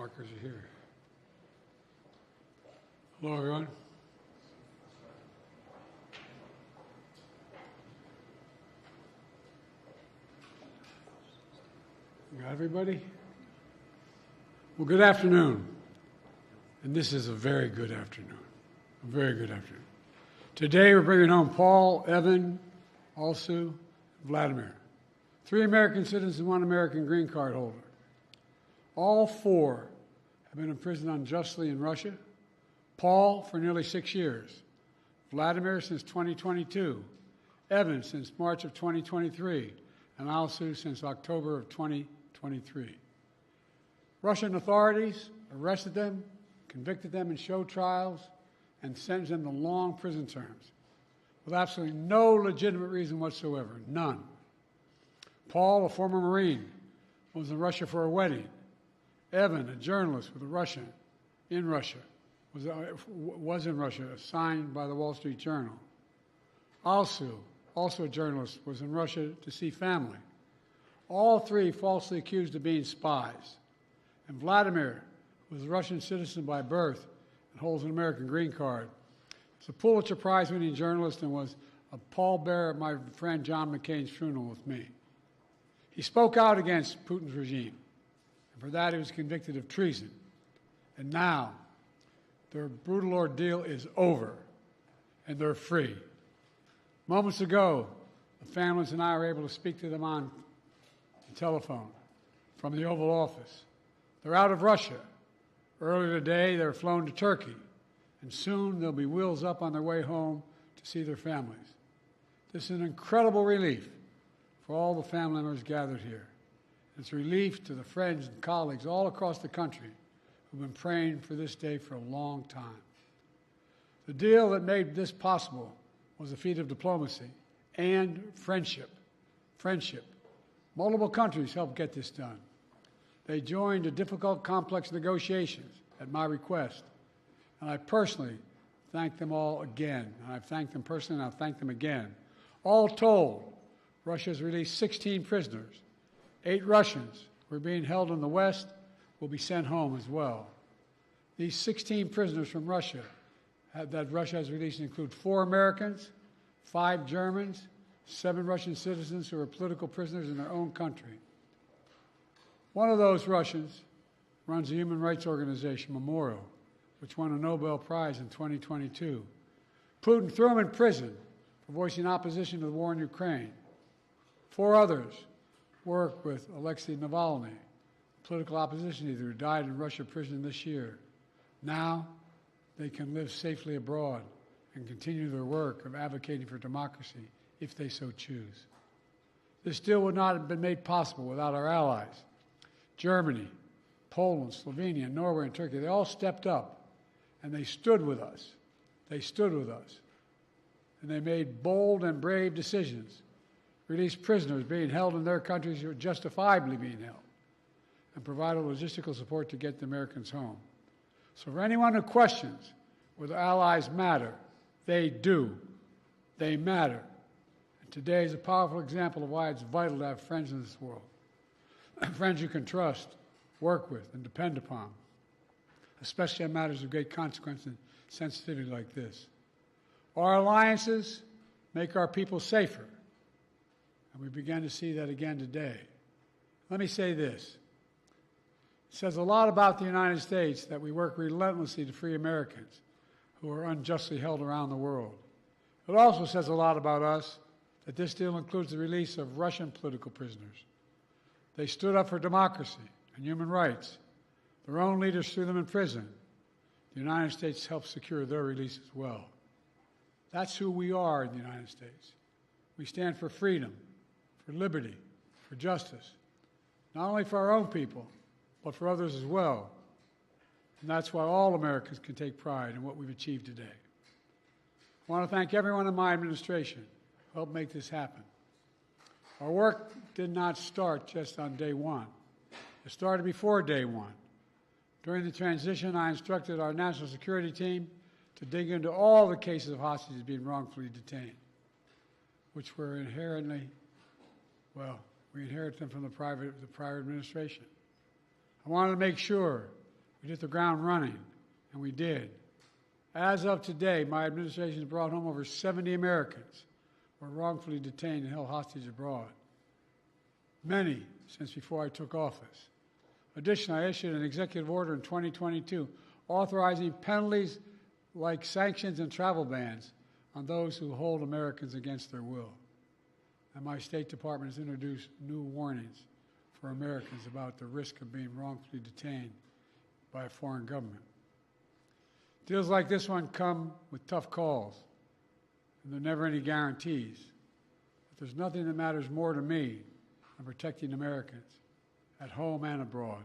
markers are here. Hello, everyone. You got everybody? Well, good afternoon. And this is a very good afternoon. A very good afternoon. Today we're bringing home Paul, Evan, Alsu, Vladimir. 3 American citizens and 1 American green card holder. All 4 have been imprisoned unjustly in Russia. Paul for nearly 6 years. Vladimir since 2022. Evan since March of 2023. And Alsu since October of 2023. Russian authorities arrested them, convicted them in show trials, and sentenced them to long prison terms with absolutely no legitimate reason whatsoever, none. Paul, a former Marine, was in Russia for a wedding. Evan, a journalist with a Russian, in Russia, was in Russia, assigned by the Wall Street Journal. Alsu, also a journalist, was in Russia to see family. All 3 falsely accused of being spies. And Vladimir was a Russian citizen by birth and holds an American green card. He's a Pulitzer Prize-winning journalist and was a pallbearer at my friend John McCain's funeral with me. He spoke out against Putin's regime, and for that he was convicted of treason. And now, their brutal ordeal is over, and they're free. Moments ago, the families and I were able to speak to them on the telephone from the Oval Office. They're out of Russia. Earlier today, they were flown to Turkey, and soon they'll be wheels up on their way home to see their families. This is an incredible relief for all the family members gathered here. It's a relief to the friends and colleagues all across the country who've been praying for this day for a long time. The deal that made this possible was a feat of diplomacy and friendship. Friendship. Multiple countries helped get this done. They joined the difficult, complex negotiations at my request, and I personally thank them all again. And I've thanked them personally, and I'll thank them again. All told, Russia has released 16 prisoners. 8 Russians who are being held in the West will be sent home as well. These 16 prisoners from Russia that Russia has released include 4 Americans, 5 Germans, 7 Russian citizens who are political prisoners in their own country. One of those Russians runs a human rights organization, Memorial, which won a Nobel Prize in 2022. Putin threw him in prison for voicing opposition to the war in Ukraine. 4 others work with Alexei Navalny, political opposition leader who died in Russia prison this year. Now they can live safely abroad and continue their work of advocating for democracy if they so choose. This deal would not have been made possible without our allies. Germany, Poland, Slovenia, Norway, and Turkey, they all stepped up, and they stood with us. They stood with us. And they made bold and brave decisions, released prisoners being held in their countries who are justifiably being held, and provided logistical support to get the Americans home. So for anyone who questions whether allies matter, they do. They matter. And today is a powerful example of why it's vital to have friends in this world. Friends you can trust, work with, and depend upon, especially on matters of great consequence and sensitivity like this. Our alliances make our people safer, and we began to see that again today. Let me say this. It says a lot about the United States that we work relentlessly to free Americans who are unjustly held around the world. It also says a lot about us that this deal includes the release of Russian political prisoners. They stood up for democracy and human rights. Their own leaders threw them in prison. The United States helped secure their release as well. That's who we are in the United States. We stand for freedom, for liberty, for justice, not only for our own people, but for others as well. And that's why all Americans can take pride in what we've achieved today. I want to thank everyone in my administration who helped make this happen. Our work did not start just on day one. It started before day one. During the transition, I instructed our national security team to dig into all the cases of hostages being wrongfully detained, which were inherently, well, we inherited them from the prior administration. I wanted to make sure We hit the ground running, and we did. As of today, my administration has brought home over 70 Americans who were wrongfully detained and held hostage abroad, many since before I took office. Additionally, I issued an executive order in 2022 authorizing penalties like sanctions and travel bans on those who hold Americans against their will. And my State Department has introduced new warnings for Americans about the risk of being wrongfully detained by a foreign government. Deals like this one come with tough calls, and there are never any guarantees. But there's nothing that matters more to me than protecting Americans at home and abroad.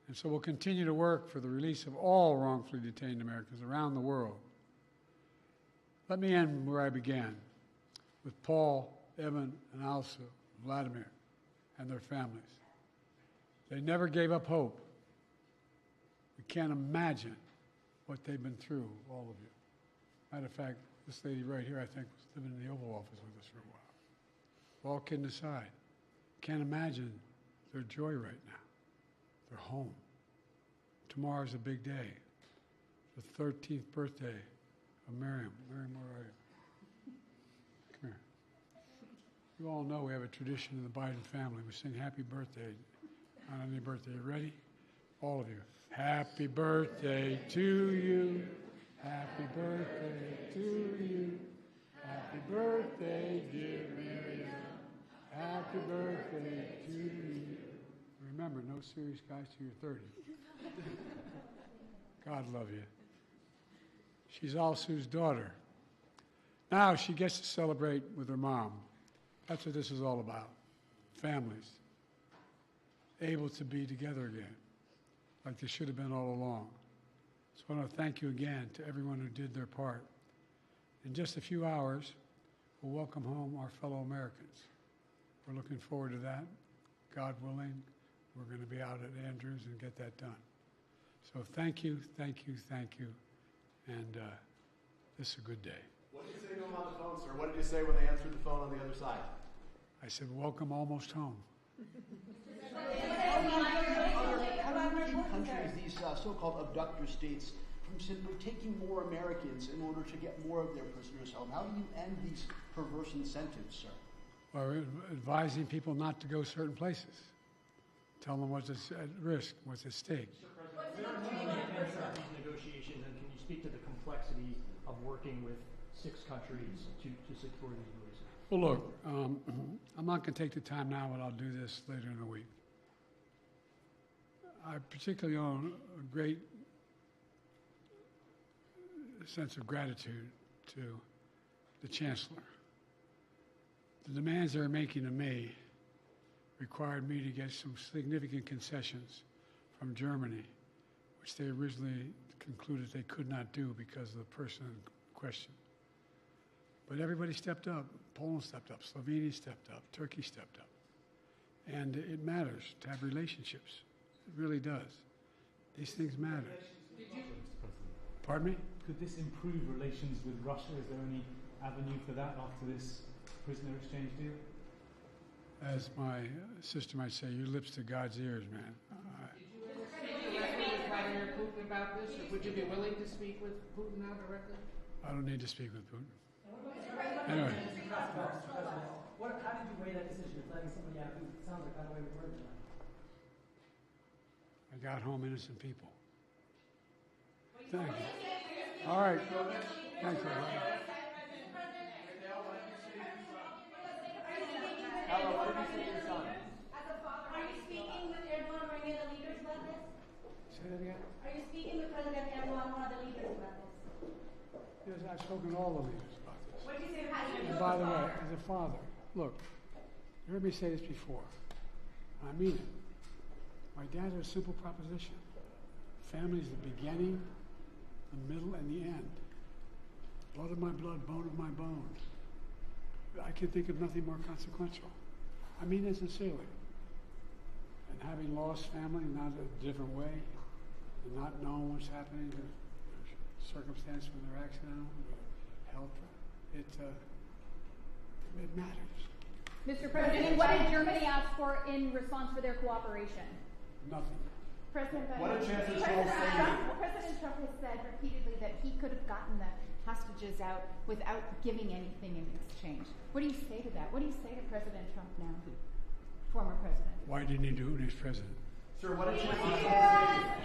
And so we'll continue to work for the release of all wrongfully detained Americans around the world. Let me end where I began, with Paul, Evan, and Alsu, Vladimir, and their families. They never gave up hope. We can't imagine what they've been through, all of you. Matter of fact, this lady right here, I think, was living in the Oval Office with us for a while. All kidding aside, can't imagine their joy right now. They're home. Tomorrow's a big day. The 13th birthday of Miriam. Miriam, where are you? Come here. You all know we have a tradition in the Biden family. We sing happy birthday on any birthday. You ready? All of you. Happy birthday to you. Happy birthday to you. Happy birthday, dear Miriam. Happy birthday to you. Remember, no serious guys till you're 30. God love you. She's Alsu's daughter. Now she gets to celebrate with her mom. That's what this is all about. Families able to be together again, like they should have been all along. So I want to thank you again to everyone who did their part. In just a few hours, we'll welcome home our fellow Americans. We're looking forward to that. God willing, we're going to be out at Andrews and get that done. So thank you, thank you, thank you, and this is a good day. What did you say to them on the phone, sir? What did you say when they answered the phone on the other side? I said, welcome almost home. How do you keep countries, these so-called abductor states, from simply taking more Americans in order to get more of their prisoners home? How do you end these perverse incentives, sir? Well, we're advising people not to go certain places. Tell them what's at risk, what's at stake. Mr. President, where are these negotiations, and can you speak to the complexity of working with 6 countries to secure these releases? Well, look, I'm not going to take the time now, but I'll do this later in the week. I particularly owe a great sense of gratitude to the Chancellor. The demands they're making of me required me to get some significant concessions from Germany, which they originally concluded they could not do because of the person in question. But everybody stepped up. Poland stepped up. Slovenia stepped up. Turkey stepped up. And it matters to have relationships. It really does. These things matter. Pardon me? Could this improve relations with Russia? Is there any avenue for that after this prisoner exchange deal? As my sister might say, your lips to God's ears, man. Did you ever speak with Vladimir Putin about this, or would you be willing to speak with Putin now directly? I don't need to speak with Putin. Anyway. How did you weigh that decision of letting somebody out who sounds like got away with murder tonight? I got home innocent people. Thank you. All right. Thank you. Hello, what did you say to your son? As a father, are you speaking with Erdogan or any of the leaders about this? Say that again? Are you speaking with President Erdogan or one of the leaders about this? Yes, I've spoken to all the leaders about this. What did you say to And by the way, as a father, look, you heard me say this before, and I mean it. My dad had a simple proposition. Family is the beginning, the middle, and the end. Blood of my blood, bone of my bone. I can think of nothing more consequential. I mean it sincerely. And having lost family, not a different way, and not knowing what's happening, the circumstance when they're accidental, health, it matters. Mr. President, what did Germany ask for in response for their cooperation? Nothing. What did Chancellor Scholz say? President Trump has said repeatedly that he could have gotten the hostages out without giving anything in exchange. What do you say to that? What do you say to President Trump now, former president? Why didn't he do it when he was president? Sir, what did Chancellor Scholz say?